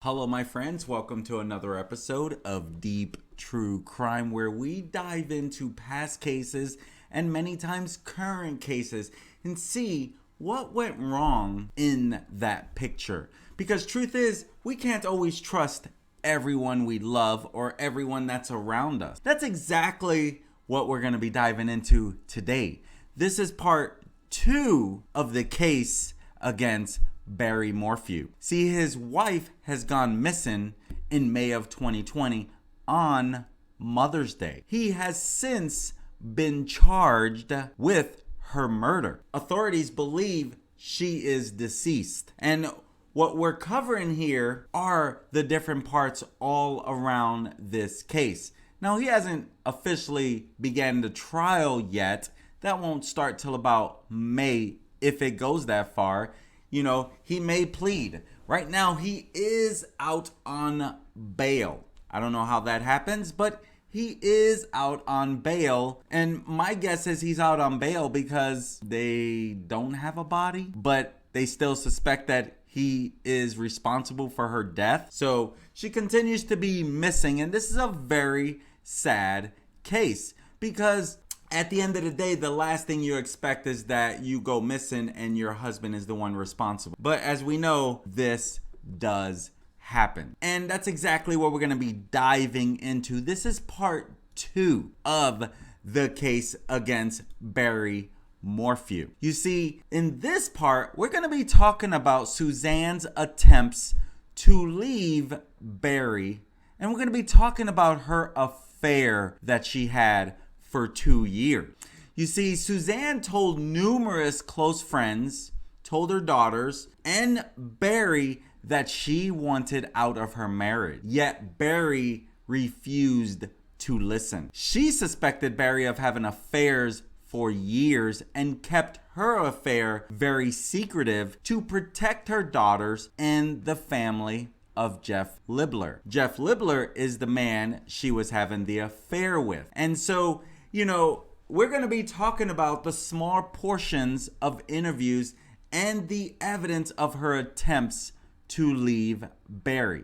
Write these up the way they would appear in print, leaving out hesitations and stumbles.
Hello, my friends. Welcome to another episode of Deep True Crime, where we dive into past cases and many times current cases and see what went wrong in that picture. Because truth is, we can't always trust everyone we love or everyone that's around us. That's exactly what we're going to be diving into today. This is part 2 of the case against Barry Morphew. See, his wife has gone missing in May of 2020 on Mother's Day. He has since been charged with her murder. Authorities believe she is deceased. And what we're covering here are the different parts all around this case. Now, he hasn't officially began the trial yet. That won't start till about May, if it goes that far. You know, he may plead. Right now, he is out on bail. I don't know how that happens, but he is out on bail. And my guess is he's out on bail because they don't have a body, but they still suspect that he is responsible for her death. So she continues to be missing. And this is a very sad case because at the end of the day, the last thing you expect is that you go missing and your husband is the one responsible. But as we know, this does happen. And that's exactly what we're going to be diving into. This is part 2 of the case against Barry Morphew. You see, in this part, we're going to be talking about Suzanne's attempts to leave Barry. And we're going to be talking about her affair that she had for 2 years. You see, Suzanne told numerous close friends, told her daughters, and Barry that she wanted out of her marriage. Yet Barry refused to listen. She suspected Barry of having affairs for years and kept her affair very secretive to protect her daughters and the family of Jeff Libler. Jeff Libler is the man she was having the affair with. And so, you know, we're going to be talking about the small portions of interviews and the evidence of her attempts to leave Barry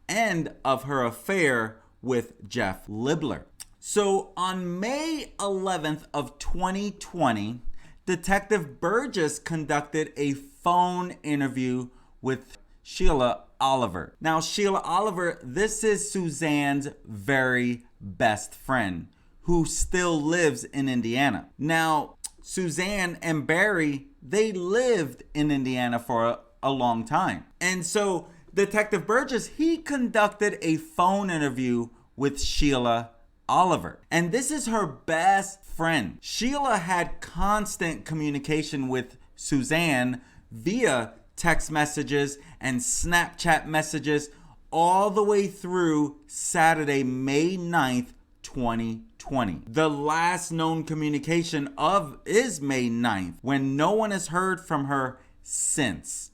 and of her affair with Jeff Libler. So on May 11th of 2020, Detective Burgess conducted a phone interview with Sheila Oliver. Now, Sheila Oliver, this is Suzanne's very best friend, who still lives in Indiana. Now, Suzanne and Barry, they lived in Indiana for a long time. And so Detective Burgess, he conducted a phone interview with Sheila Oliver. And this is her best friend. Sheila had constant communication with Suzanne via text messages and Snapchat messages all the way through Saturday, May 9th, 2020. The last known communication is May 9th, when no one has heard from her since.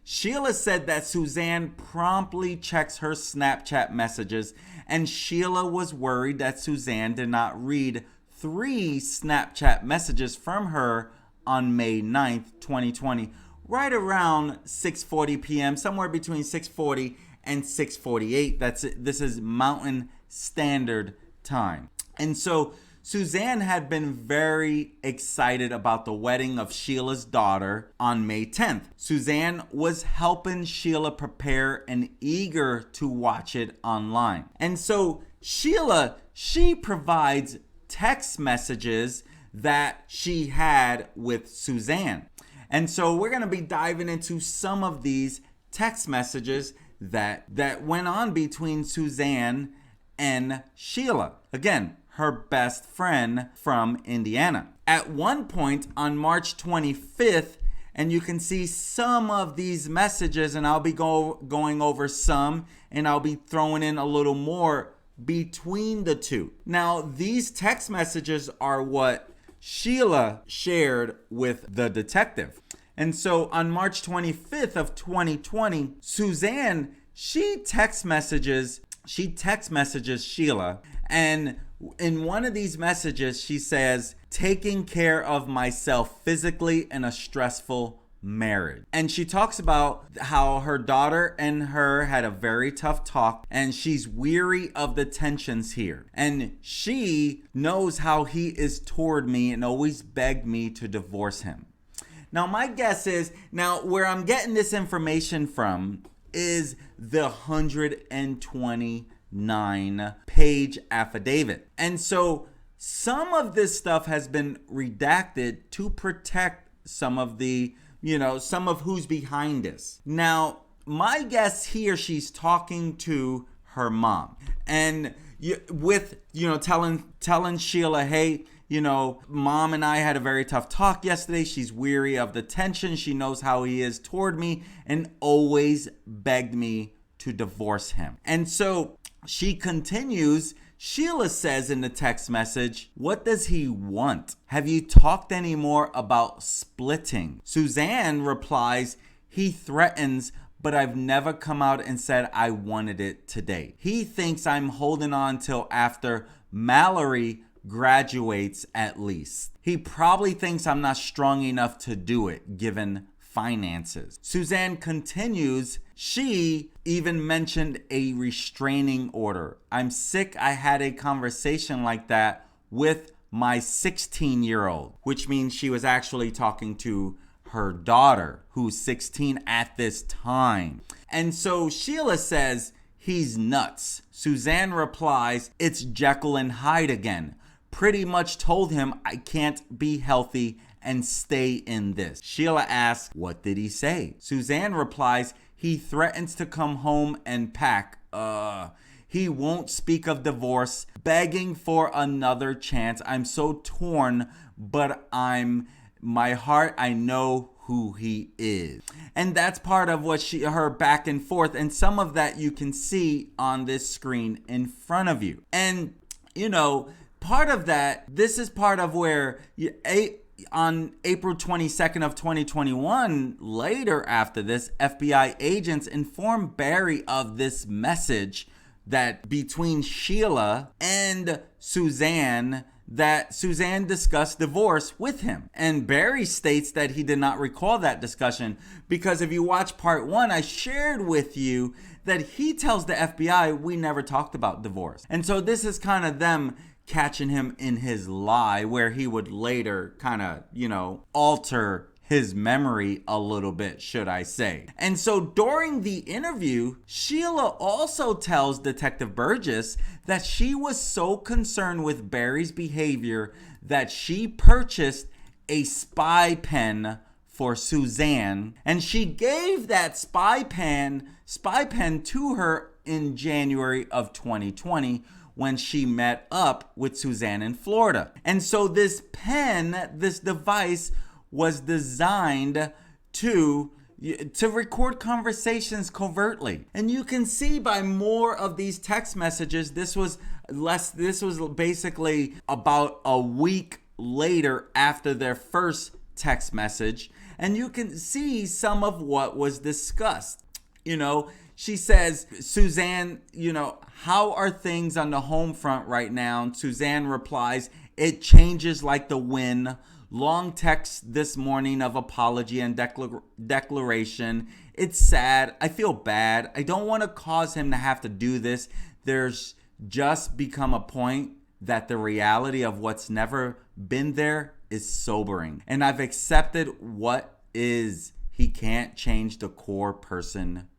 Sheila said that Suzanne promptly checks her Snapchat messages, and Sheila was worried that Suzanne did not read 3 Snapchat messages from her on May 9th, 2020, right around 6:40 p.m., somewhere between 6:40 and 6:48. This is Mountain Standard Time. And so Suzanne had been very excited about the wedding of Sheila's daughter on May 10th. Suzanne was helping Sheila prepare and eager to watch it online. And so Sheila, she provides text messages that she had with Suzanne. And so we're going to be diving into some of these text messages that went on between Suzanne and Sheila. Again, her best friend from Indiana. At one point on March 25th, and you can see some of these messages, and I'll be going over some, and I'll be throwing in a little more between the two. Now, these text messages are what Sheila shared with the detective. And so on March 25th of 2020, Suzanne, she text messages Sheila, and in one of these messages she says, "Taking care of myself physically in a stressful marriage. And she talks about how her daughter and her had a very tough talk, and she's weary of the tensions here. And she knows how he is toward me and always begged me to divorce him. Now, my guess is, now where I'm getting this information from is the 129-page affidavit. And so some of this stuff has been redacted to protect some of the, some of who's behind this. Now, my guess here, she's talking to her mom and telling Sheila, hey, Mom and I had a very tough talk yesterday. She's weary of the tension. She knows how he is toward me and always begged me to divorce him. And so she continues. Sheila says in the text message, what does he want? Have you talked any more about splitting? Suzanne replies, he threatens, but I've never come out and said I wanted it today. He thinks I'm holding on till after Mallory graduates at least. He probably thinks I'm not strong enough to do it, given finances. Suzanne continues, she even mentioned a restraining order. I'm sick I had a conversation like that with my 16-year-old, which means she was actually talking to her daughter, who's 16 at this time. And so Sheila says, he's nuts. Suzanne replies, it's Jekyll and Hyde again. Pretty much told him I can't be healthy and stay in this. Sheila asks, what did he say? Suzanne replies, he threatens to come home and pack. He won't speak of divorce, begging for another chance. I'm so torn, but my heart, I know who he is. And that's part of what her back and forth. And some of that you can see on this screen in front of you. And, part of that, this is part of where on April 22nd of 2021, later after this, FBI agents informed Barry of this message that between Sheila and Suzanne, that Suzanne discussed divorce with him. And Barry states that he did not recall that discussion because if you watch part 1, I shared with you that he tells the FBI we never talked about divorce. And so this is kind of them catching him in his lie, where he would later kind of, alter his memory a little bit, should I say. And so during the interview, Sheila also tells Detective Burgess that she was so concerned with Barry's behavior that she purchased a spy pen for Suzanne, and she gave that spy pen to her in January of 2020 when she met up with Suzanne in Florida. And so this pen, this device, was designed to record conversations covertly. And you can see by more of these text messages, this was basically about a week later after their first text message. And you can see some of what was discussed. She says, Suzanne, how are things on the home front right now? And Suzanne replies, it changes like the wind. Long text this morning of apology and declaration. It's sad. I feel bad. I don't want to cause him to have to do this. There's just become a point that the reality of what's never been there is sobering. And I've accepted what is. He can't change the core person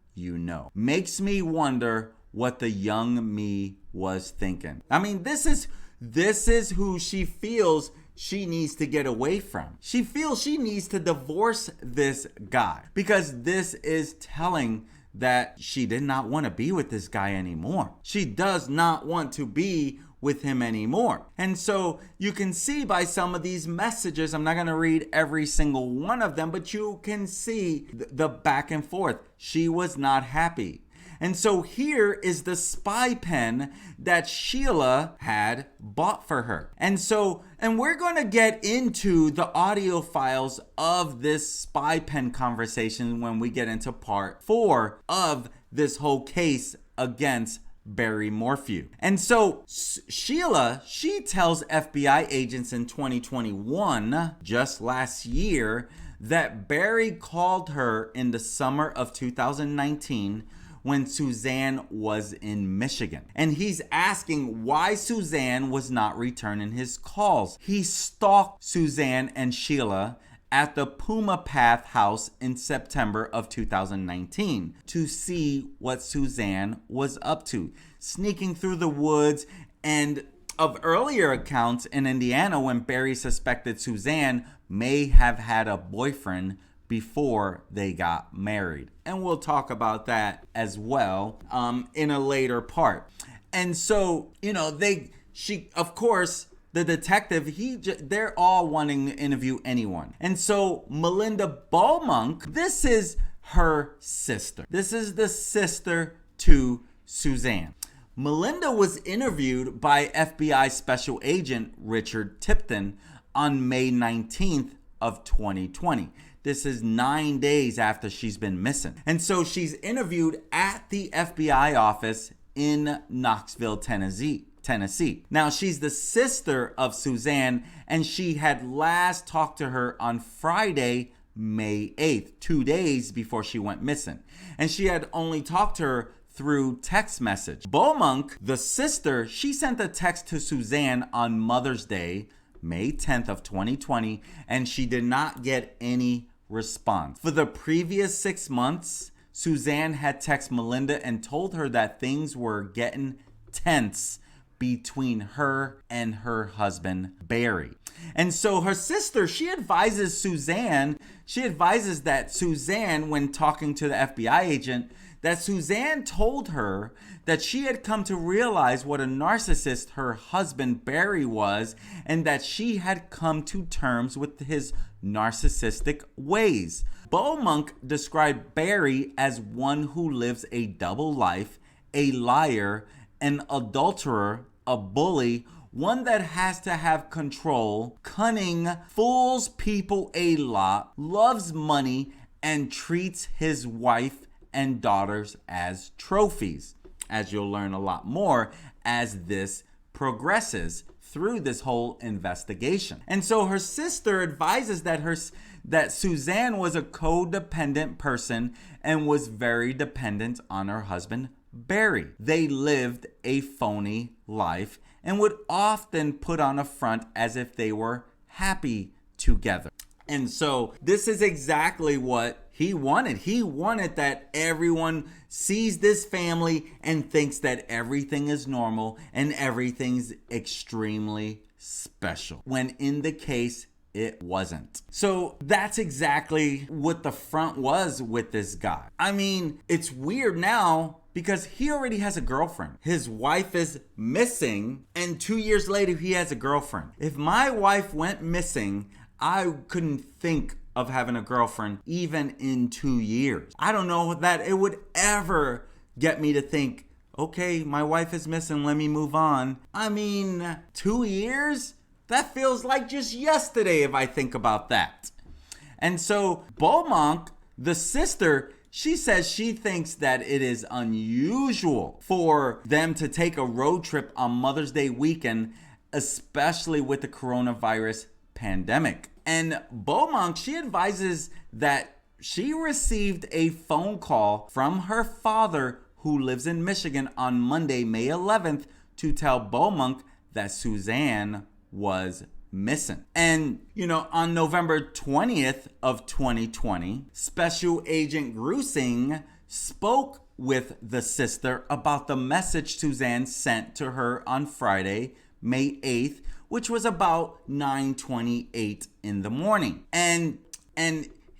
Makes me wonder what the young me was thinking. I mean, this is who she feels she needs to get away from. She feels she needs to divorce this guy because this is telling that she did not want to be with this guy anymore. She does not want to be with him anymore. And so you can see by some of these messages, I'm not going to read every single one of them, but you can see the back and forth. She was not happy. And so here is the spy pen that Sheila had bought for her. And we're going to get into the audio files of this spy pen conversation when we get into part 4 of this whole case against Barry Morphew. And so Sheila, she tells FBI agents in 2021, just last year, that Barry called her in the summer of 2019 when Suzanne was in Michigan. And he's asking why Suzanne was not returning his calls. He stalked Suzanne and Sheila at the Puma Path house in September of 2019 to see what Suzanne was up to, sneaking through the woods. And of earlier accounts in Indiana, when Barry suspected Suzanne may have had a boyfriend before they got married. And we'll talk about that as well in a later part. And so, of course, the detective, they're all wanting to interview anyone. And so Melinda Beaumont, this is her sister. This is the sister to Suzanne. Melinda was interviewed by FBI Special Agent Richard Tipton on May 19th of 2020. This is 9 days after she's been missing. And so she's interviewed at the FBI office in Knoxville, Tennessee. Now, she's the sister of Suzanne, and she had last talked to her on Friday, May 8th, 2 days before she went missing. And she had only talked to her through text message. Beaumont, the sister, she sent a text to Suzanne on Mother's Day, May 10th of 2020, and she did not get any response. For the previous 6 months, Suzanne had texted Melinda and told her that things were getting tense between her and her husband, Barry. And so her sister, she advises that Suzanne, when talking to the FBI agent, that Suzanne told her that she had come to realize what a narcissist her husband, Barry, was, and that she had come to terms with his narcissistic ways. Beaumont described Barry as one who lives a double life, a liar, an adulterer, a bully, one that has to have control, cunning, fools people a lot, loves money, and treats his wife and daughters as trophies, as you'll learn a lot more as this progresses through this whole investigation. And so her sister advises that Suzanne was a codependent person and was very dependent on her husband, Barry. They lived a phony life and would often put on a front as if they were happy together. And so this is exactly what he wanted. He wanted that everyone sees this family and thinks that everything is normal and everything's extremely special, when in the case it wasn't. So that's exactly what the front was with this guy. I mean, it's weird now because he already has a girlfriend. His wife is missing, and 2 years later, he has a girlfriend. If my wife went missing, I couldn't think of having a girlfriend even in 2 years. I don't know that it would ever get me to think, okay, my wife is missing, let me move on. I mean, 2 years? That feels like just yesterday if I think about that. And so Beaumont, the sister, she says she thinks that it is unusual for them to take a road trip on Mother's Day weekend, especially with the coronavirus pandemic. And Beaumont, she advises that she received a phone call from her father, who lives in Michigan, on Monday, May 11th, to tell Beaumont that Suzanne was missing. And, on November 20th of 2020, Special Agent Grusing spoke with the sister about the message Suzanne sent to her on Friday, May 8th, which was about 9:28 in the morning. And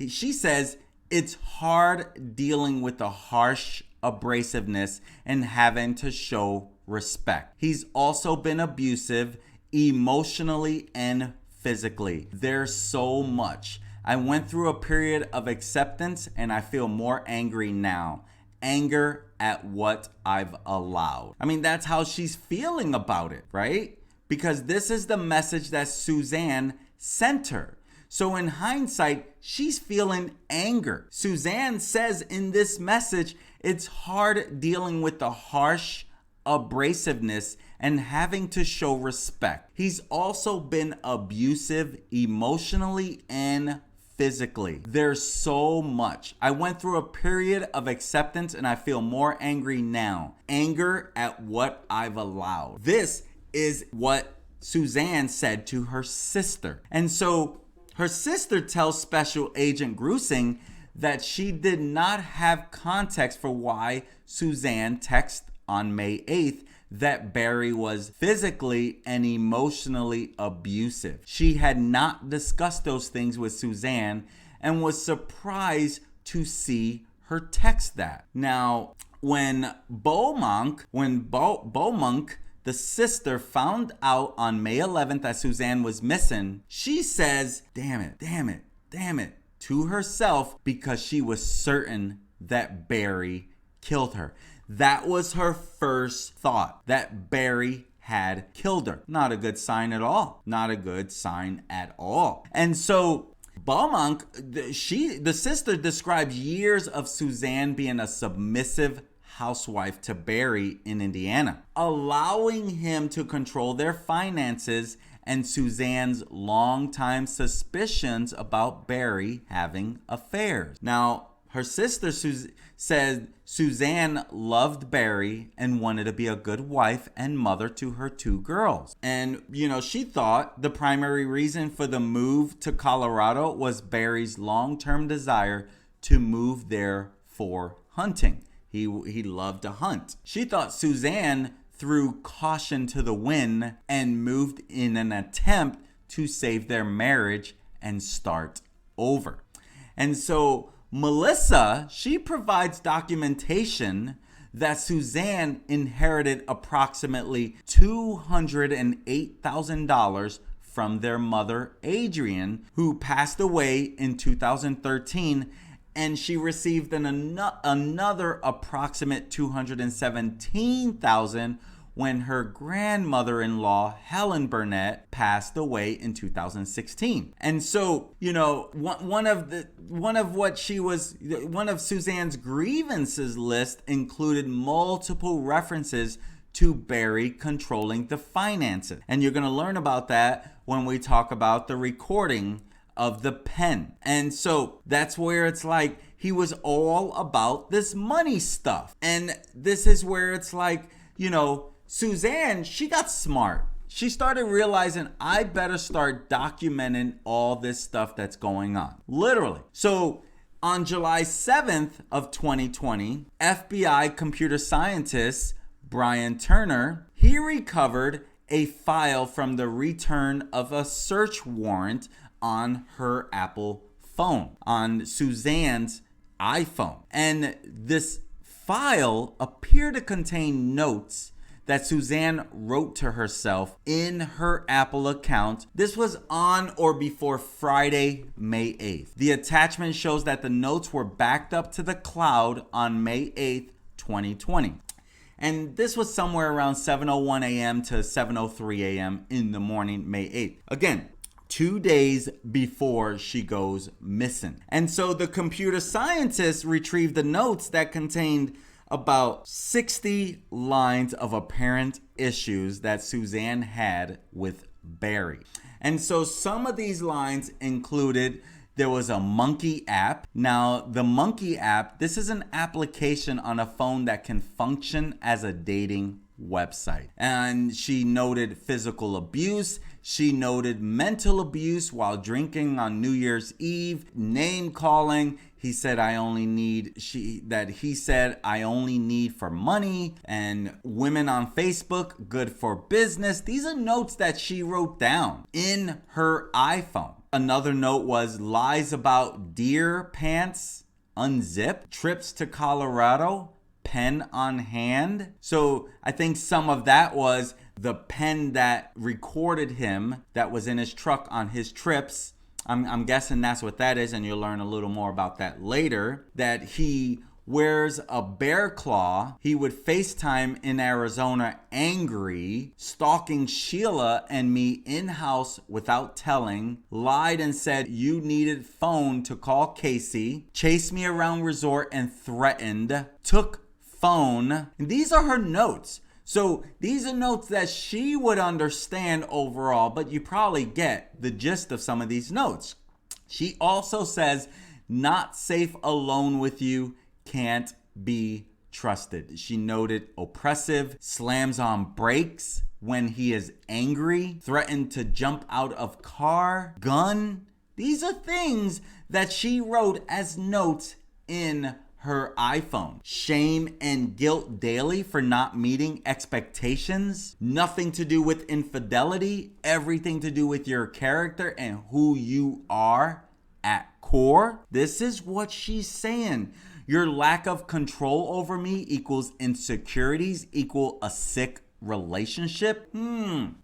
she says it's hard dealing with the harsh abrasiveness and having to show respect. He's also been abusive emotionally and physically. There's so much. I went through a period of acceptance and I feel more angry now. Anger at what I've allowed. I mean, that's how she's feeling about it, right? Because this is the message that Suzanne sent her. So in hindsight, she's feeling anger. Suzanne says in this message, it's hard dealing with the harsh abrasiveness and having to show respect. He's also been abusive emotionally and physically. There's so much. I went through a period of acceptance and I feel more angry now. Anger at what I've allowed. This is what Suzanne said to her sister. And so her sister tells Special Agent Grusing that she did not have context for why Suzanne texted on May 8th that Barry was physically and emotionally abusive. She had not discussed those things with Suzanne and was surprised to see her text that. Now, when Beaumont, the sister, found out on May 11th that Suzanne was missing, she says, damn it, to herself because she was certain that Barry killed her. That was her first thought, that Barry had killed her. Not a good sign at all. Not a good sign at all. And so Beaumont, the sister, describes years of Suzanne being a submissive housewife to Barry in Indiana, allowing him to control their finances, and Suzanne's longtime suspicions about Barry having affairs. Now, her sister said Suzanne loved Barry and wanted to be a good wife and mother to her two girls. And, she thought the primary reason for the move to Colorado was Barry's long-term desire to move there for hunting. He loved to hunt. She thought Suzanne threw caution to the wind and moved in an attempt to save their marriage and start over. And so Melissa, she provides documentation that Suzanne inherited approximately $208,000 from their mother, Adrienne, who passed away in 2013, and she received another approximate $217,000 when her grandmother-in-law, Helen Burnett, passed away in 2016. And so, one of Suzanne's grievances list included multiple references to Barry controlling the finances. And you're going to learn about that when we talk about the recording of the pen. And so that's where it's like he was all about this money stuff. And this is where it's like, Suzanne, she got smart. She started realizing, I better start documenting all this stuff that's going on. Literally. So on July 7th of 2020, FBI computer scientist Brian Turner, he recovered a file from the return of a search warrant on her Apple phone, on Suzanne's iPhone. And this file appeared to contain notes that Suzanne wrote to herself in her Apple account. This was on or before Friday, May 8th. The attachment shows that the notes were backed up to the cloud on May 8th, 2020. And this was somewhere around 7:01 a.m. to 7:03 a.m. in the morning, May 8th. Again, 2 days before she goes missing. And so the computer scientist retrieved the notes that contained about 60 lines of apparent issues that Suzanne had with Barry. And so some of these lines included, there was a monkey app. Now, the monkey app, this is an application on a phone that can function as a dating website. And she noted physical abuse. She noted mental abuse while drinking on New Year's Eve, name calling. He said, I only need for money, and women on Facebook, good for business. These are notes that she wrote down in her iPhone. Another note was lies about deer pants, unzipped, trips to Colorado, pen on hand. So I think some of that was the pen that recorded him that was in his truck on his trips. I'm guessing that's what that is, and you'll learn a little more about that later. That he wears a bear claw. He would FaceTime in Arizona angry, stalking Sheila and me in-house without telling, lied and said you needed phone to call Casey, chased me around resort and threatened, took phone. And these are her notes. So these are notes that she would understand overall, but you probably get the gist of some of these notes. She also says, not safe alone with you, can't be trusted. She noted oppressive, slams on brakes when he is angry, threatened to jump out of car, gun. These are things that she wrote as notes in her iPhone. Shame and guilt daily for not meeting expectations. Nothing to do with infidelity. Everything to do with your character and who you are at core. This is what she's saying. Your lack of control over me equals insecurities equal a sick relationship.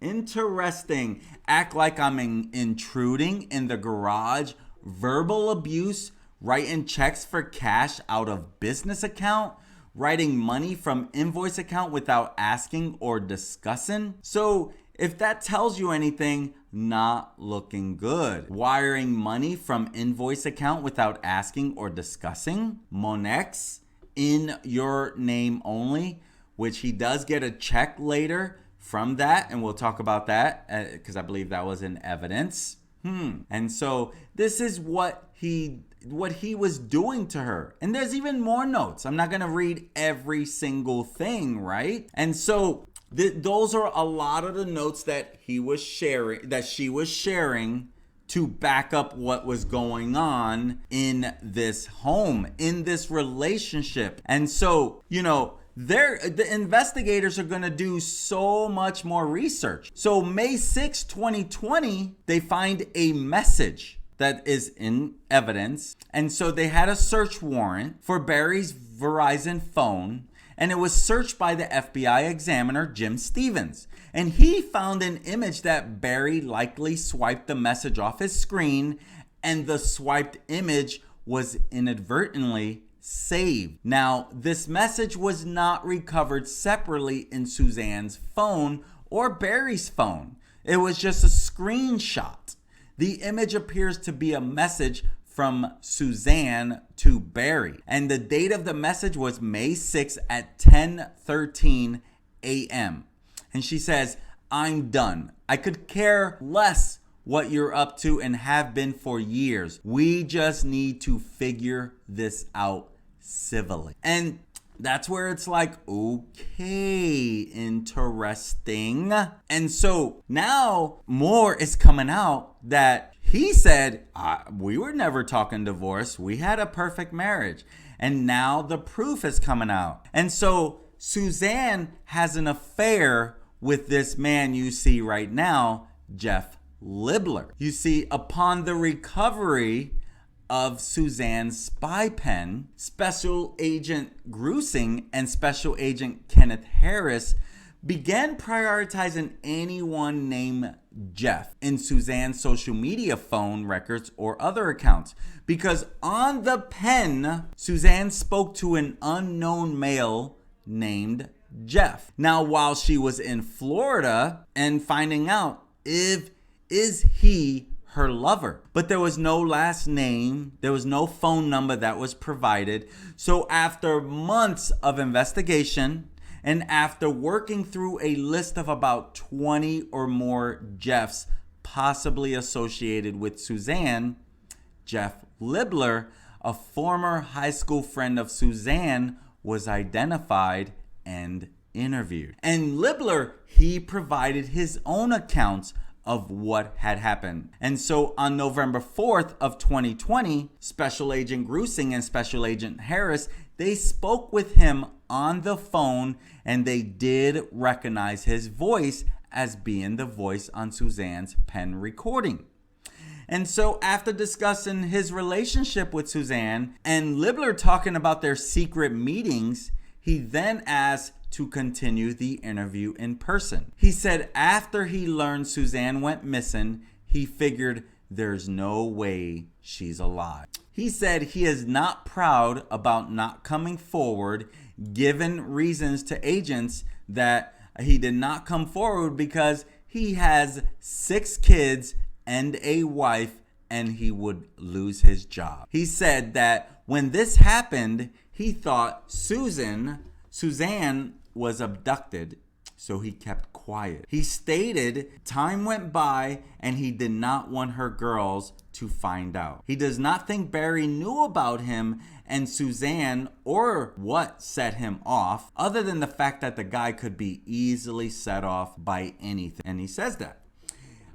Interesting. Act like I'm intruding in the garage. Verbal abuse. Writing checks for cash out of business account. Writing money from invoice account without asking or discussing. So if that tells you anything, not looking good. Wiring money from invoice account without asking or discussing. Monex in your name only, which he does get a check later from that, and we'll talk about that because I believe that was in evidence. And so this is what he was doing to her. And there's even more notes. I'm not going to read every single thing, right? And so those are a lot of the notes that he was sharing, that she was sharing to back up what was going on in this home, in this relationship. And so, the investigators are going to do so much more research. So May 6, 2020, they find a message that is in evidence. And so they had a search warrant for Barry's Verizon phone, and it was searched by the FBI examiner, Jim Stevens. And he found an image that Barry likely swiped the message off his screen, and the swiped image was inadvertently saved. Now, this message was not recovered separately in Suzanne's phone or Barry's phone. It was just a screenshot. The image appears to be a message from Suzanne to Barry. And the date of the message was May 6th at 10:13 a.m. And she says, I'm done. I could care less what you're up to and have been for years. We just need to figure this out civilly. And that's where it's like, okay, interesting. And so now more is coming out that he said, we were never talking divorce. We had a perfect marriage. And now the proof is coming out. And so Suzanne has an affair with this man you see right now, Jeff Libler. You see, upon the recovery of Suzanne's spy pen, Special Agent Grusing and Special Agent Kenneth Harris began prioritizing anyone named Jeff in Suzanne's social media phone records or other accounts. Because on the pen, Suzanne spoke to an unknown male named Jeff. Now, while she was in Florida and finding out is he her lover, but there was no last name, there was no phone number that was provided. So after months of investigation and after working through a list of about 20 or more Jeffs possibly associated with Suzanne, Jeff Libler, a former high school friend of Suzanne, was identified and interviewed. And Libler, he provided his own accounts of what had happened. And so on November 4th of 2020, Special Agent Grusing and Special Agent Harris, they spoke with him on the phone, and they did recognize his voice as being the voice on Suzanne's pen recording. And so after discussing his relationship with Suzanne and Libler talking about their secret meetings, he then asked to continue the interview in person. He said after he learned Suzanne went missing, he figured there's no way she's alive. He said he is not proud about not coming forward, given reasons to agents that he did not come forward because he has 6 kids and a wife, and he would lose his job. He said that when this happened, he thought Suzanne was abducted so he kept quiet. He stated time went by and he did not want her girls to find out. He does not think Barry knew about him and Suzanne or what set him off, other than the fact that the guy could be easily set off by anything. And he says that.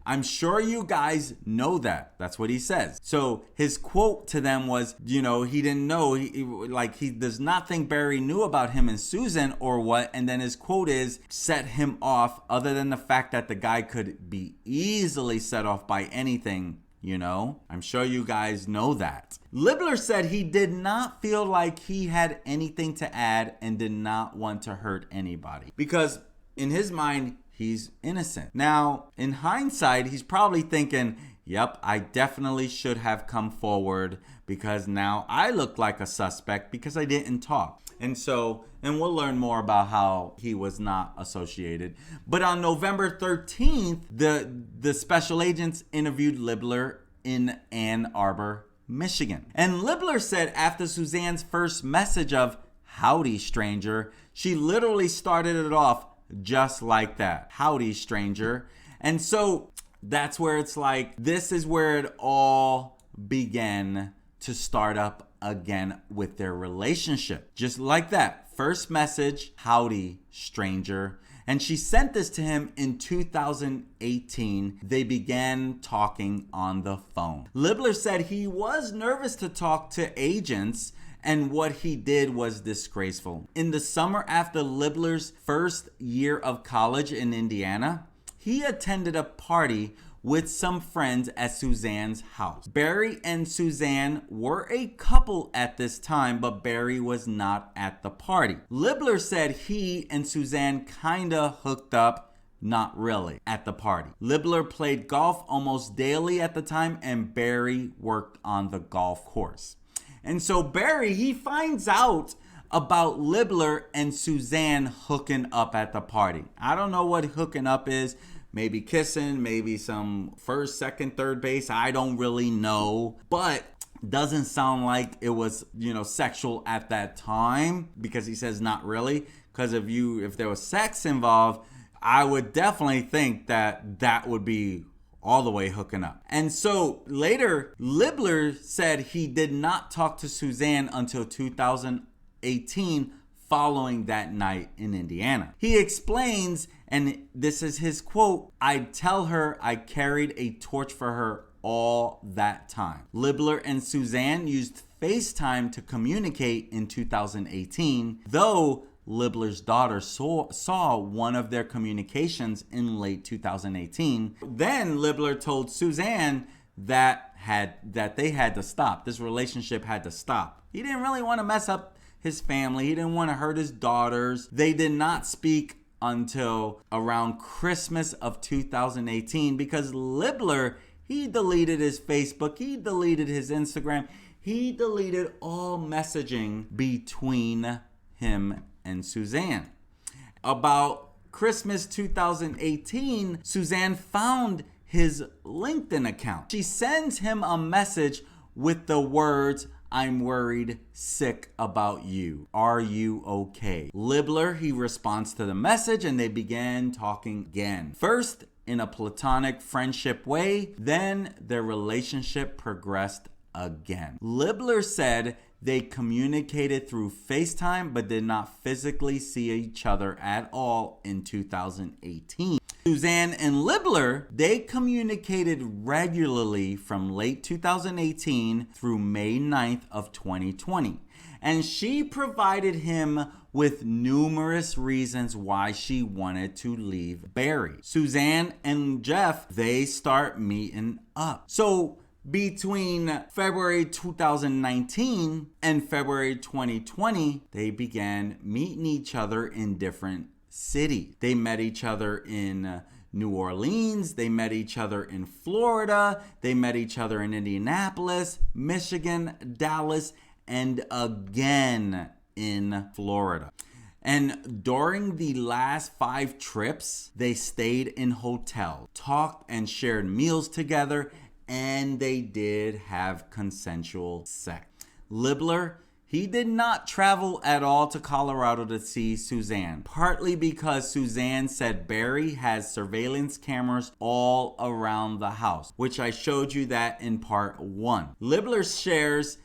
I'm sure you guys know that. That's what he says. So his quote to them was, he didn't know. He does not think Barry knew about him and Susan or what. And then his quote is, set him off, other than the fact that the guy could be easily set off by anything. I'm sure you guys know that. Libler said he did not feel like he had anything to add and did not want to hurt anybody because in his mind, he's innocent. Now, in hindsight, he's probably thinking, yep, I definitely should have come forward because now I look like a suspect because I didn't talk. And we'll learn more about how he was not associated. But on November 13th, the special agents interviewed Libler in Ann Arbor, Michigan. And Libler said after Suzanne's first message of, howdy, stranger, she literally started it off just like that. Howdy, stranger. And so that's where it's like, this is where it all began to start up again with their relationship. Just like that. First message, howdy, stranger. And she sent this to him in 2018. They began talking on the phone. Libler said he was nervous to talk to agents, and what he did was disgraceful. In the summer after Libler's first year of college in Indiana, he attended a party with some friends at Suzanne's house. Barry and Suzanne were a couple at this time, but Barry was not at the party. Libler said he and Suzanne kinda hooked up, not really, at the party. Libler played golf almost daily at the time, and Barry worked on the golf course. And so Barry, he finds out about Libler and Suzanne hooking up at the party. I don't know what hooking up is. Maybe kissing, maybe some first, second, third base. I don't really know. But doesn't sound like it was, sexual at that time, because he says not really. Because if there was sex involved, I would definitely think that would be all the way hooking up. And so later, Libler said he did not talk to Suzanne until 2018 following that night in Indiana. He explains, and this is his quote, "I'd tell her I carried a torch for her all that time." Libler and Suzanne used FaceTime to communicate in 2018, though Libler's daughter saw one of their communications in late 2018. Then Libler told Suzanne that they had to stop. This relationship had to stop. He didn't really want to mess up his family. He didn't want to hurt his daughters. They did not speak until around Christmas of 2018 because Libler, he deleted his Facebook, he deleted his Instagram, he deleted all messaging between him and Suzanne. About Christmas 2018, Suzanne found his LinkedIn account. She sends him a message with the words, "I'm worried sick about you. Are you okay?" Libler, he responds to the message and they began talking again. First in a platonic friendship way, then their relationship progressed again. Libler said they communicated through FaceTime but did not physically see each other at all in 2018. Suzanne and Libler, they communicated regularly from late 2018 through May 9th of 2020. And she provided him with numerous reasons why she wanted to leave Barry. Suzanne and Jeff, they start meeting up. So between February 2019 and February 2020, they began meeting each other in different cities. They met each other in New Orleans. They met each other in Florida. They met each other in Indianapolis, Michigan, Dallas, and again in Florida. And during the last 5 trips, they stayed in hotels, talked and shared meals together, and they did have consensual sex. Libler, He did not travel at all to Colorado to see Suzanne, partly because Suzanne said Barry has surveillance cameras all around the house, which I showed you that in part 1. Libler shares,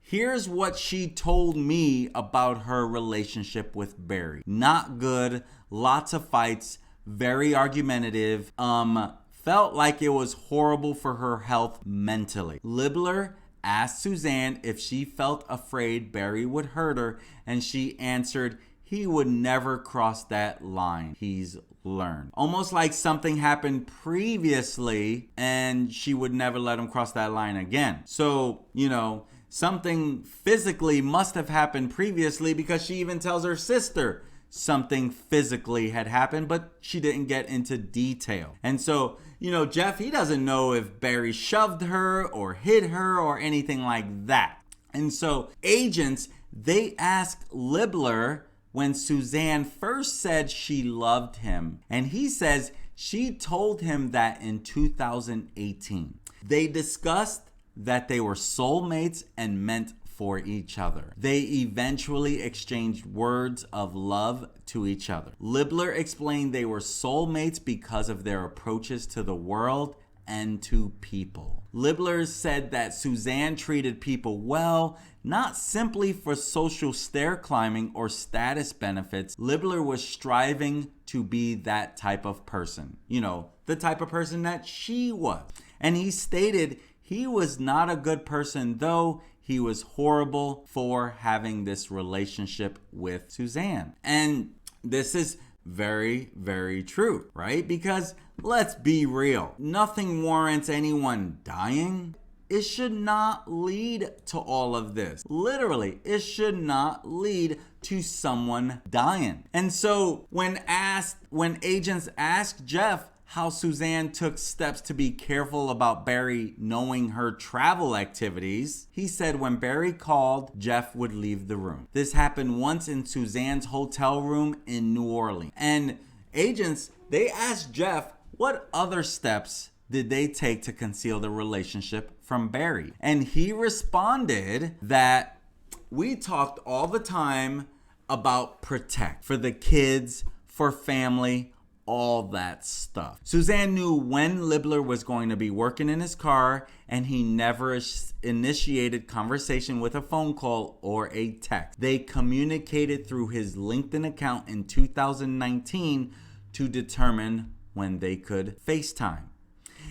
here's what she told me about her relationship with Barry. Not good, lots of fights, very argumentative, felt like it was horrible for her health mentally. Libler asked Suzanne if she felt afraid Barry would hurt her, and she answered he would never cross that line. He's learned. Almost like something happened previously and she would never let him cross that line again. So, something physically must have happened previously, because she even tells her sister something physically had happened, but she didn't get into detail. And so, Jeff, he doesn't know if Barry shoved her or hit her or anything like that. And so agents, they asked Libler when Suzanne first said she loved him, and he says she told him that in 2018. They discussed that they were soulmates and meant for each other. They eventually exchanged words of love to each other. Libler explained they were soulmates because of their approaches to the world and to people. Libler said that Suzanne treated people well, not simply for social stair climbing or status benefits. Libler was striving to be that type of person. The type of person that she was. And he stated he was not a good person, though he was horrible for having this relationship with Suzanne. And this is very, very true, right? Because let's be real. Nothing warrants anyone dying. It should not lead to all of this. Literally, it should not lead to someone dying. And so when agents asked Jeff how Suzanne took steps to be careful about Barry knowing her travel activities, he said when Barry called, Jeff would leave the room. This happened once in Suzanne's hotel room in New Orleans. And agents, they asked Jeff what other steps did they take to conceal the relationship from Barry. And he responded that we talked all the time about protect for the kids, for family, all that stuff. Suzanne knew when Libler was going to be working in his car, and he never initiated conversation with a phone call or a text. They communicated through his LinkedIn account in 2019 to determine when they could FaceTime.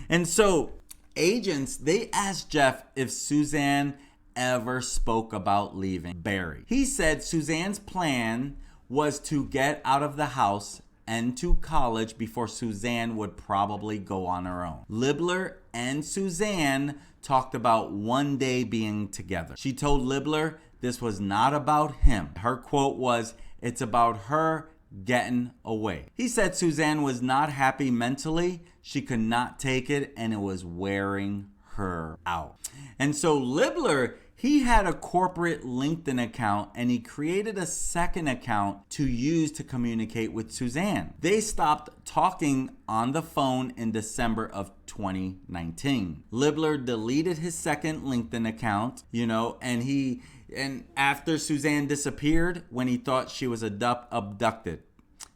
And so agents, they asked Jeff if Suzanne ever spoke about leaving Barry. He said Suzanne's plan was to get out of the house and to college before Suzanne would probably go on her own. Libler and Suzanne talked about one day being together. She told Libler this was not about him. Her quote was, "It's about her getting away." He said Suzanne was not happy mentally. She could not take it, and it was wearing her out. And so Libler, he had a corporate LinkedIn account, and he created a second account to use to communicate with Suzanne. They stopped talking on the phone in December of 2019. Libler deleted his second LinkedIn account, and after Suzanne disappeared, when he thought she was abducted.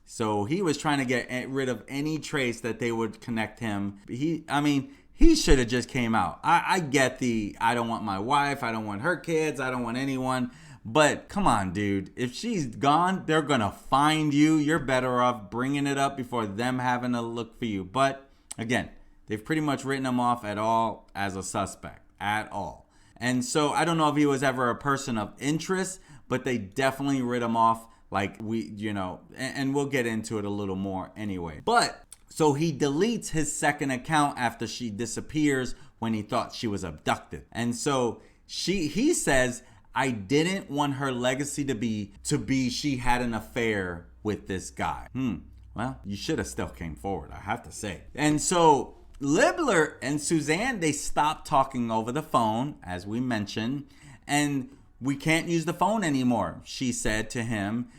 So he was trying to get rid of any trace that they would connect him. He should have just came out. I get I don't want my wife, I don't want her kids, I don't want anyone. But come on, dude. If she's gone, they're going to find you. You're better off bringing it up before them having to look for you. But again, they've pretty much written him off at all as a suspect. At all. And so I don't know if he was ever a person of interest, but they definitely writ him off like and we'll get into it a little more anyway. But so he deletes his second account after she disappears when he thought she was abducted. And so he says, I didn't want her legacy to be she had an affair with this guy. Well, you should have still came forward, I have to say. And so Libler and Suzanne, they stopped talking over the phone, as we mentioned, and we can't use the phone anymore, she said to him.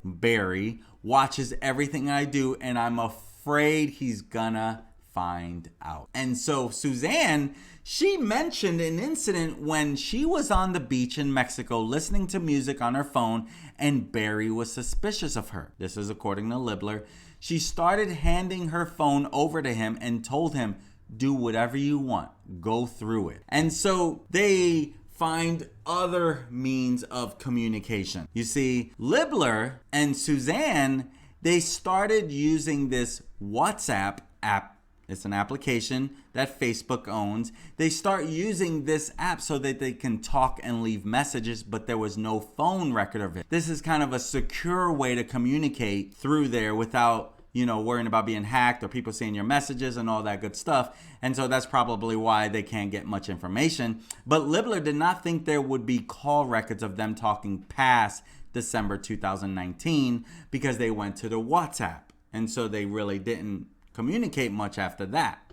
Barry, watches everything I do, and I'm afraid he's gonna find out. And so Suzanne, she mentioned an incident when she was on the beach in Mexico listening to music on her phone, and Barry was suspicious of her. This is according to Libler. She started handing her phone over to him and told him, do whatever you want, go through it. And so they find other means of communication. You see, Libler and Suzanne, they started using this WhatsApp app. It's an application that Facebook owns. They start using this app so that they can talk and leave messages, but there was no phone record of it. This is kind of a secure way to communicate through there without, worrying about being hacked or people seeing your messages and all that good stuff. And so that's probably why they can't get much information. But Libler did not think there would be call records of them talking past December 2019 because they went to the WhatsApp. And so they really didn't communicate much after that.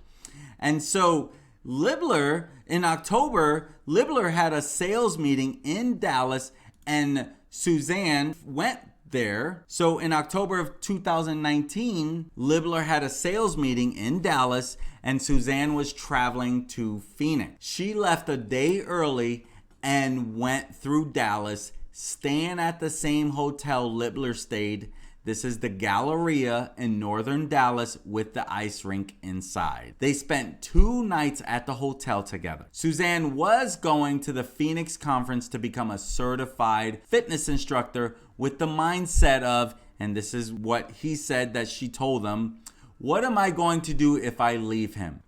And so Libler, in October, Libler had a sales meeting in Dallas and Suzanne went there. So in October of 2019, Libler had a sales meeting in Dallas and Suzanne was traveling to Phoenix. She left a day early and went through Dallas, staying at the same hotel Libler stayed. This is the Galleria in northern Dallas with the ice rink inside. They spent 2 nights at the hotel together. Suzanne was going to the Phoenix conference to become a certified fitness instructor with the mindset of, and this is what he said that she told them, what am I going to do if I leave him?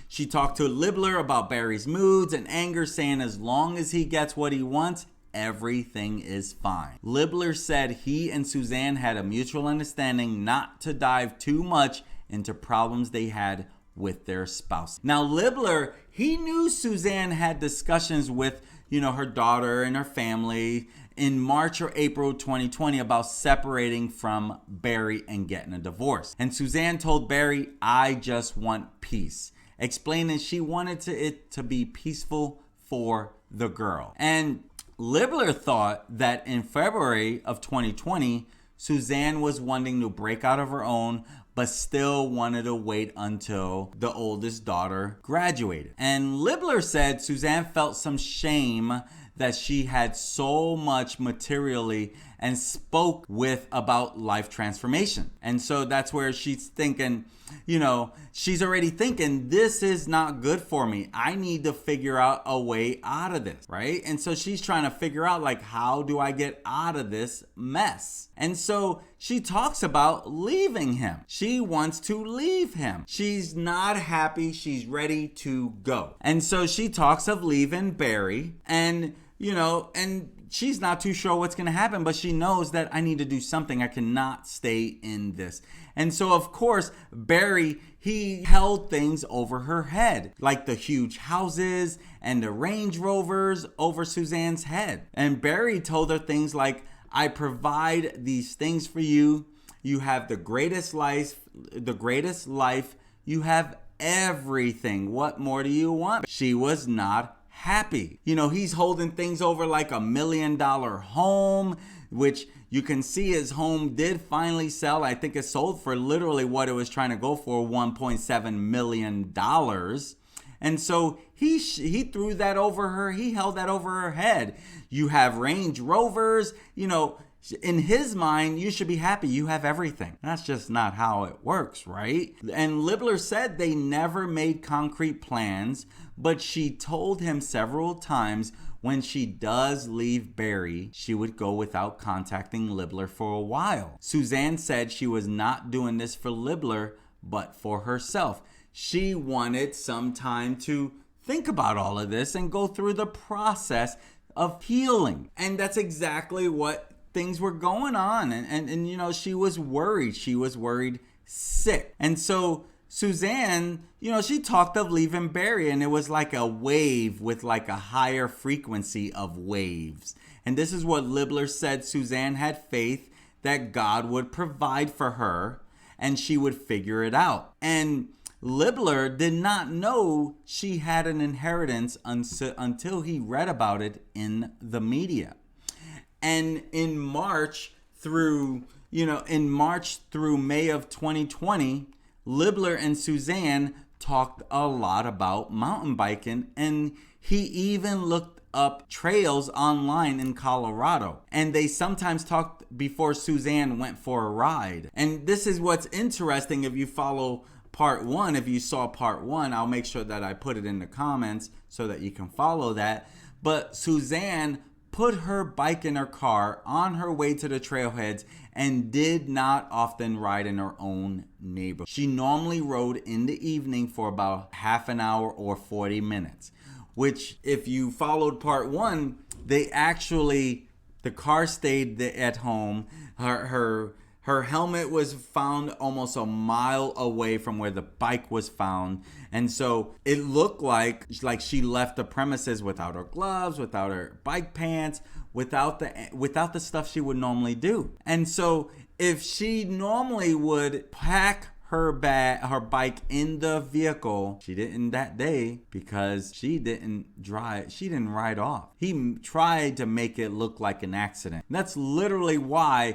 She talked to Libler about Barry's moods and anger, saying as long as he gets what he wants, everything is fine. Libler said he and Suzanne had a mutual understanding not to dive too much into problems they had with their spouse. Now, Libler, he knew Suzanne had discussions with, her daughter and her family in March or April 2020 about separating from Barry and getting a divorce. And Suzanne told Barry, I just want peace, explaining she wanted it to be peaceful for the girl. And Libler thought that in February of 2020, Suzanne was wanting to break out of her own, but still wanted to wait until the oldest daughter graduated. And Libler said Suzanne felt some shame that she had so much materially and spoke with about life transformation. And so that's where she's thinking, she's already thinking, this is not good for me. I need to figure out a way out of this, right? And so she's trying to figure out, how do I get out of this mess? And so she talks about leaving him. She wants to leave him. She's not happy. She's ready to go. And so she talks of leaving Barry and she's not too sure what's going to happen, but she knows that I need to do something. I cannot stay in this. And so, of course, Barry, he held things over her head, like the huge houses and the Range Rovers over Suzanne's head. And Barry told her things like, I provide these things for you. You have the greatest life. You have everything. What more do you want? She was not happy. He's holding things over like $1 million home, which you can see his home did finally sell. I think it sold for literally what it was trying to go for, $1.7 million. And so he threw that over her. He held that over her head. You have Range Rovers, in his mind, you should be happy. You have everything. That's just not how it works, right? And Libler said they never made concrete plans, but she told him several times when she does leave Barry, she would go without contacting Libler for a while. Suzanne said she was not doing this for Libler, but for herself. She wanted some time to think about all of this and go through the process of healing. And that's exactly what things were going on. And she was worried. She was worried sick. And so Suzanne, she talked of leaving Barry, and it was like a wave with like a higher frequency of waves. And this is what Libler said. Suzanne had faith that God would provide for her and she would figure it out. And Libler did not know she had an inheritance until he read about it in the media. And in March through May of 2020, Libler and Suzanne talked a lot about mountain biking, and he even looked up trails online in Colorado. And they sometimes talked before Suzanne went for a ride. And this is what's interesting. If you follow part one, if you saw part one, I'll make sure that I put it in the comments so that you can follow that. But Suzanne put her bike in her car on her way to the trailheads and did not often ride in her own neighborhood. She normally rode in the evening for about half an hour or 40 minutes, which if you followed part one, the car stayed at home. Her helmet was found almost a mile away from where the bike was found. And so it looked like she left the premises without her gloves, without her bike pants, without the stuff she would normally do. And so if she normally would pack her bike in the vehicle, she didn't that day because she didn't ride off. He tried to make it look like an accident. That's literally why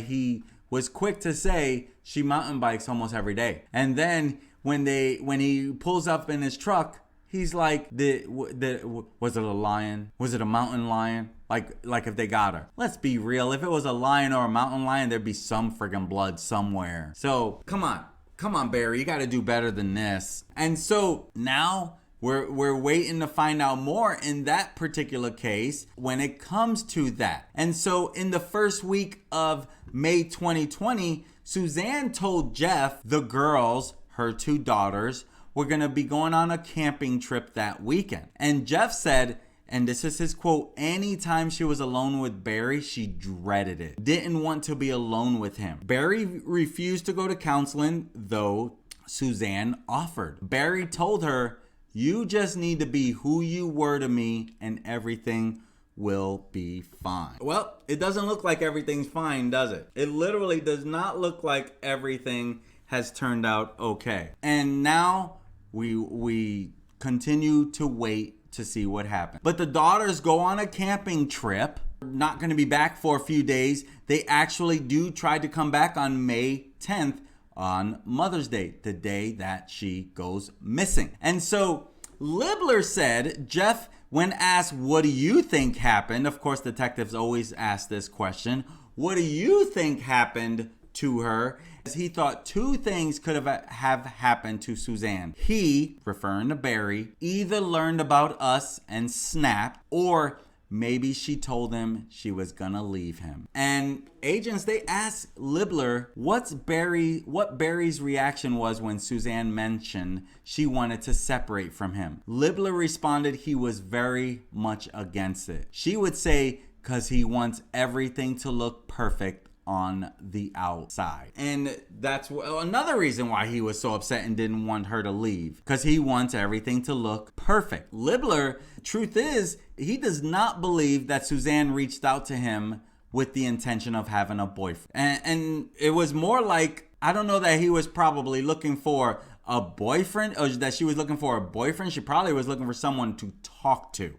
he was quick to say she mountain bikes almost every day. And then when he pulls up in his truck, he's like, was it a lion? Was it a mountain lion? Like if they got her. Let's be real. If it was a lion or a mountain lion, there'd be some friggin' blood somewhere. So come on, Barry, you got to do better than this. And so now we're waiting to find out more in that particular case when it comes to that. And so in the first week of May 2020, Suzanne told Jeff the girls, her two daughters, were going to be going on a camping trip that weekend. And Jeff said, and this is his quote, anytime she was alone with Barry, she dreaded it. Didn't want to be alone with him. Barry refused to go to counseling, though Suzanne offered. Barry told her, you just need to be who you were to me and everything will be fine. Well, it doesn't look like everything's fine, does it? It literally does not look like everything has turned out okay. And now we continue to wait to see what happens. But the daughters go on a camping trip, not going to be back for a few days. They actually do try to come back on May 10th on Mother's Day, the day that she goes missing. And so Libler said, Jeff, when asked, what do you think happened? Of course, detectives always ask this question. What do you think happened to her? He thought two things could have happened to Suzanne. He, referring to Barry, either learned about us and snapped, or maybe she told him she was gonna leave him. And agents, they asked Libler what Barry's reaction was when Suzanne mentioned she wanted to separate from him. Libler responded he was very much against it. She would say, because he wants everything to look perfect on the outside. And that's another reason why he was so upset and didn't want her to leave, because he wants everything to look perfect. Libler, truth is, he does not believe that Suzanne reached out to him with the intention of having a boyfriend. And it was more like, I don't know that he was probably looking for a boyfriend, or that she was looking for a boyfriend. She probably was looking for someone to talk to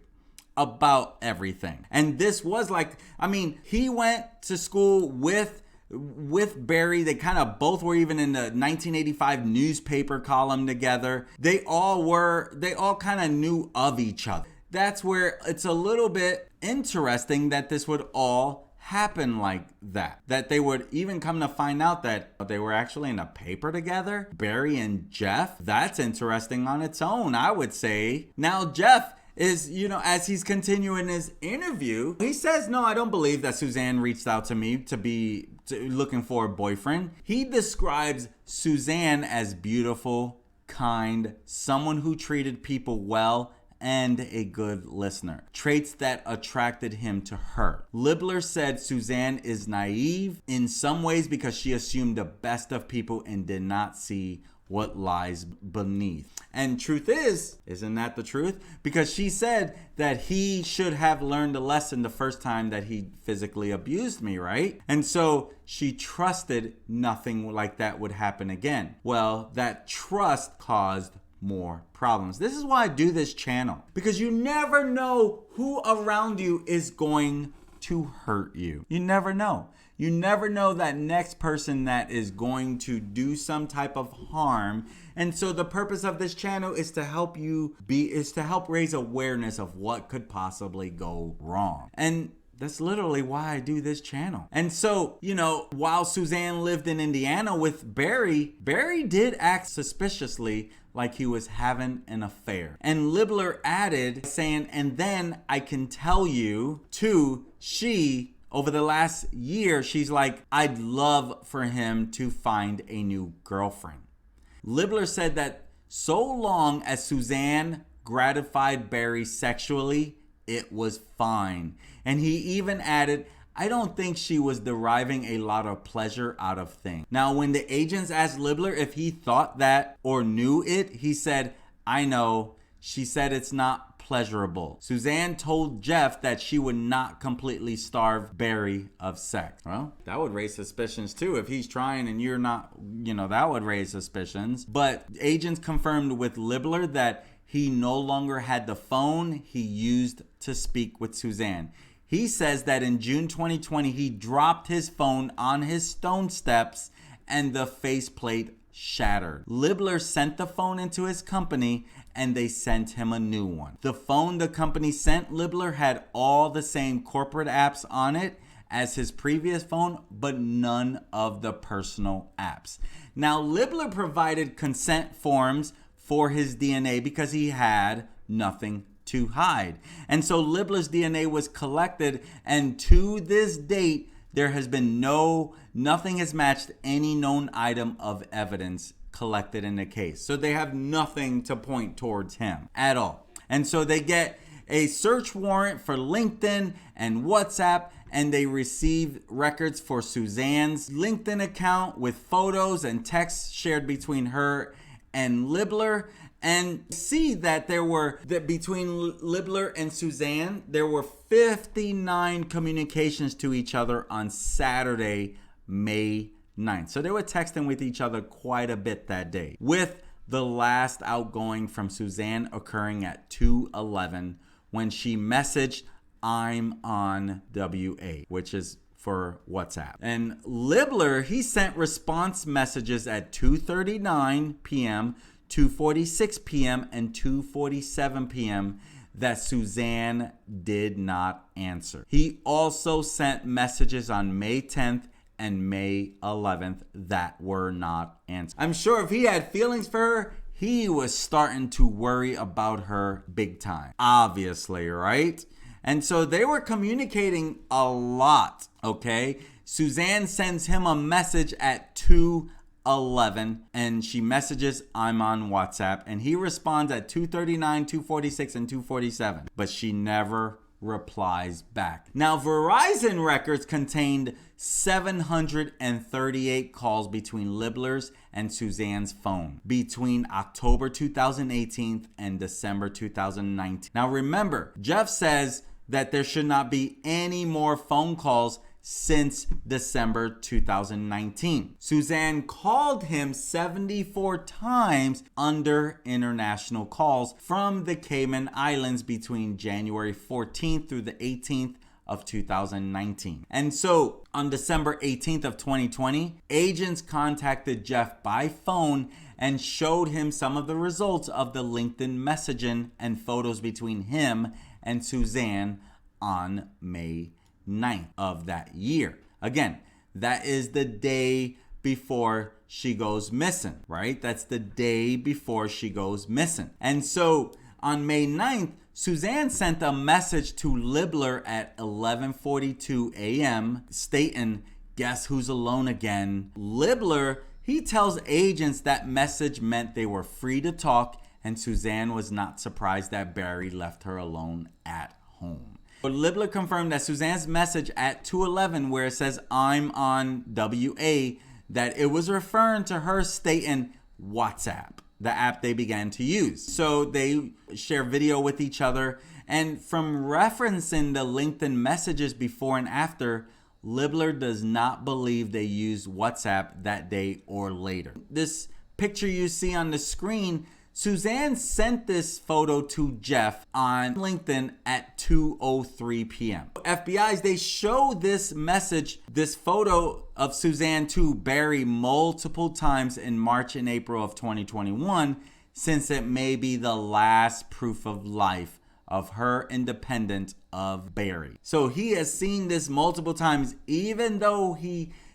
about everything. And this was like, I mean, he went to school with Barry. They kind of both were even in the 1985 newspaper column together. They all kind of knew of each other. That's where it's a little bit interesting that this would all happen like that. That they would even come to find out that they were actually in a paper together, Barry and Jeff. That's interesting on its own, I would say. Now, Jeff is, as he's continuing his interview, he says, no, I don't believe that Suzanne reached out to me looking for a boyfriend. He describes Suzanne as beautiful, kind, someone who treated people well, and a good listener. Traits that attracted him to her. Libler said Suzanne is naive in some ways because she assumed the best of people and did not see what lies beneath. And truth is, isn't that the truth? Because she said that he should have learned a lesson the first time that he physically abused me, right? And so she trusted nothing like that would happen again. Well, that trust caused more problems. This is why I do this channel, because you never know who around you is going to hurt you. You never know. You never know that next person that is going to do some type of harm. And so the purpose of this channel is to help raise awareness of what could possibly go wrong. And that's literally why I do this channel. And so, while Suzanne lived in Indiana with Barry, Barry did act suspiciously like he was having an affair. And Libler added, saying, and then I can tell you, too, over the last year, she's like, I'd love for him to find a new girlfriend. Libler said that so long as Suzanne gratified Barry sexually, it was fine. And he even added, I don't think she was deriving a lot of pleasure out of things. Now, when the agents asked Libler if he thought that or knew it, he said, I know. She said it's not pleasurable. Suzanne told Jeff that she would not completely starve Barry of sex. Well, that would raise suspicions too. If he's trying and you're not, that would raise suspicions. But agents confirmed with Libler that he no longer had the phone he used to speak with Suzanne. He says that in June 2020, he dropped his phone on his stone steps and the faceplate shattered. Libler sent the phone into his company and they sent him a new one. The phone the company sent Libler had all the same corporate apps on it as his previous phone, but none of the personal apps. Now, Libler provided consent forms for his DNA because he had nothing to hide. And so Libler's DNA was collected, and to this date, there has been nothing has matched any known item of evidence collected in the case. So they have nothing to point towards him at all. And so they get a search warrant for LinkedIn and WhatsApp, and they receive records for Suzanne's LinkedIn account with photos and texts shared between her and Libler, and see that between Libler and Suzanne, there were 59 communications to each other on Saturday, May 9th. So they were texting with each other quite a bit that day, with the last outgoing from Suzanne occurring at 2:11 when she messaged, I'm on WA, which is for WhatsApp. And Libler, he sent response messages at 2:39 p.m., 2:46 p.m., and 2:47 p.m. that Suzanne did not answer. He also sent messages on May 10th and May 11th that were not answered. I'm sure if he had feelings for her, he was starting to worry about her big time. Obviously, right? And so they were communicating a lot, okay? Suzanne sends him a message at 2:11 and she messages, I'm on WhatsApp, and he responds at 2:39, 2:46, and 2:47, but she never replies back. Now, Verizon records contained 738 calls between Libler's and Suzanne's phone between October 2018 and December 2019. Now, remember, Jeff says that there should not be any more phone calls since December 2019. Suzanne called him 74 times under international calls from the Cayman Islands between January 14th through the 18th of 2019. And so on December 18th of 2020, agents contacted Jeff by phone and showed him some of the results of the LinkedIn messaging and photos between him and Suzanne on May 9th of that year. Again, that is the day before she goes missing, right? That's the day before she goes missing. And so on May 9th, Suzanne sent a message to Libler at 11:42 a.m. stating, guess who's alone again? Libler, he tells agents that message meant they were free to talk, and Suzanne was not surprised that Barry left her alone at home. But Libler confirmed that Suzanne's message at 2:11, where it says, I'm on WA, that it was referring to her stating WhatsApp, the app they began to use. So they share video with each other. And from referencing the LinkedIn messages before and after, Libler does not believe they used WhatsApp that day or later. This picture you see on the screen, Suzanne sent this photo to Jeff on LinkedIn at 2:03 p.m. FBI's, they show this message, this photo of Suzanne to Barry multiple times in March and April of 2021, since it may be the last proof of life of her independent of Barry. So he has seen this multiple times, even though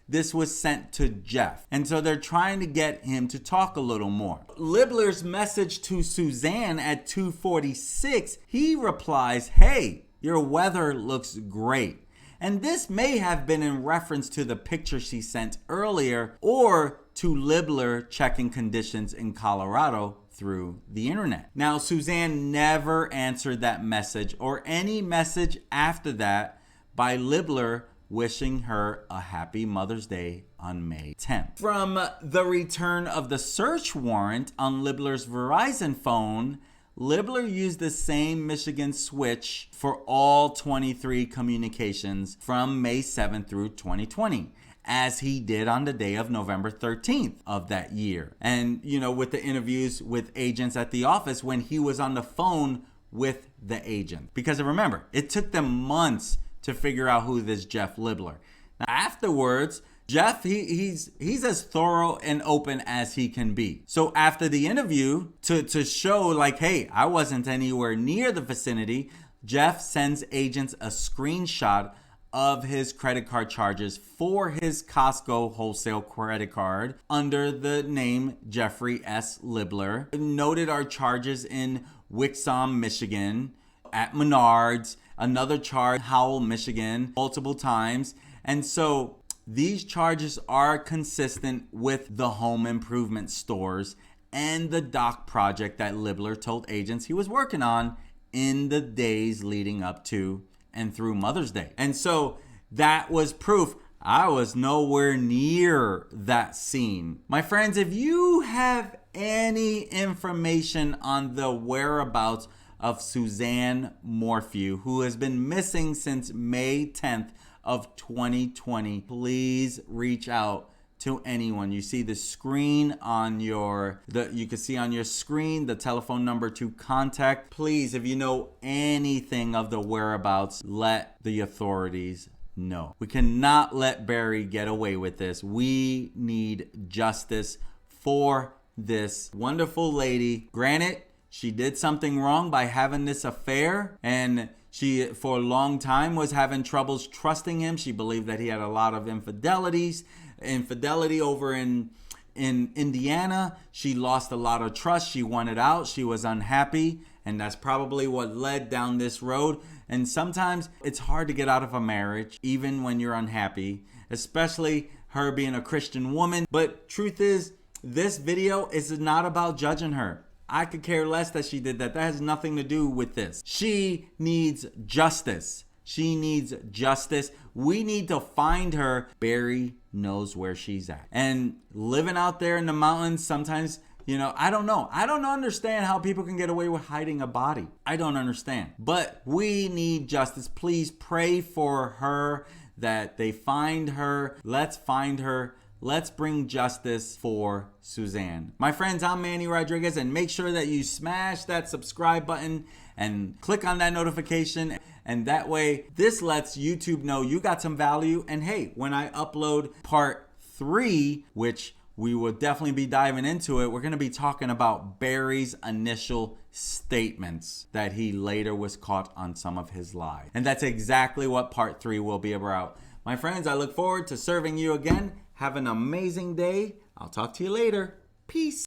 this was sent to Jeff. And so they're trying to get him to talk a little more. Libler's message to Suzanne at 2:46, he replies, "Hey, your weather looks great." And this may have been in reference to the picture she sent earlier, or to Libler checking conditions in Colorado through the internet. Now, Suzanne never answered that message or any message after that by Libler wishing her a happy Mother's Day on May 10th. From the return of the search warrant on Libler's Verizon phone, Libler used the same Michigan switch for all 23 communications from May 7th through 2020, as he did on the day of November 13th of that year. And, with the interviews with agents at the office when he was on the phone with the agent. Because remember, it took them months to figure out who this Jeff Libler. Now, afterwards, Jeff, he's as thorough and open as he can be. So after the interview, to show like, hey, I wasn't anywhere near the vicinity, Jeff sends agents a screenshot of his credit card charges for his Costco wholesale credit card under the name Jeffrey S. Libler. Noted are charges in Wixom, Michigan, at Menards, another charge, Howell, Michigan, multiple times. And so these charges are consistent with the home improvement stores and the dock project that Libler told agents he was working on in the days leading up to and through Mother's Day. And so that was proof. I was nowhere near that scene. My friends, if you have any information on the whereabouts of Suzanne Morphew, who has been missing since May 10th of 2020, please reach out to anyone. You see the screen on you can see on your screen the telephone number to contact. Please, if you know anything of the whereabouts, let the authorities know. We cannot let Barry get away with this. We need justice for this wonderful lady. Granted, she did something wrong by having this affair, and she, for a long time, was having troubles trusting him. She believed that he had a lot of infidelity over in Indiana. She lost a lot of trust. She wanted out. She was unhappy, and that's probably what led down this road. And sometimes it's hard to get out of a marriage, even when you're unhappy, especially her being a Christian woman. But truth is, this video is not about judging her. I could care less that she did that. That has nothing to do with this. She needs justice. She needs justice. We need to find her. Barry knows where she's at. And living out there in the mountains, sometimes, I don't know. I don't understand how people can get away with hiding a body. I don't understand. But we need justice. Please pray for her, that they find her. Let's find her. Let's bring justice for Suzanne. My friends, I'm Manny Rodriguez, and make sure that you smash that subscribe button and click on that notification. And that way, this lets YouTube know you got some value. And hey, when I upload part 3, which we will definitely be diving into it, we're going to be talking about Barry's initial statements that he later was caught on some of his lies. And that's exactly what part 3 will be about. My friends, I look forward to serving you again. Have an amazing day. I'll talk to you later. Peace.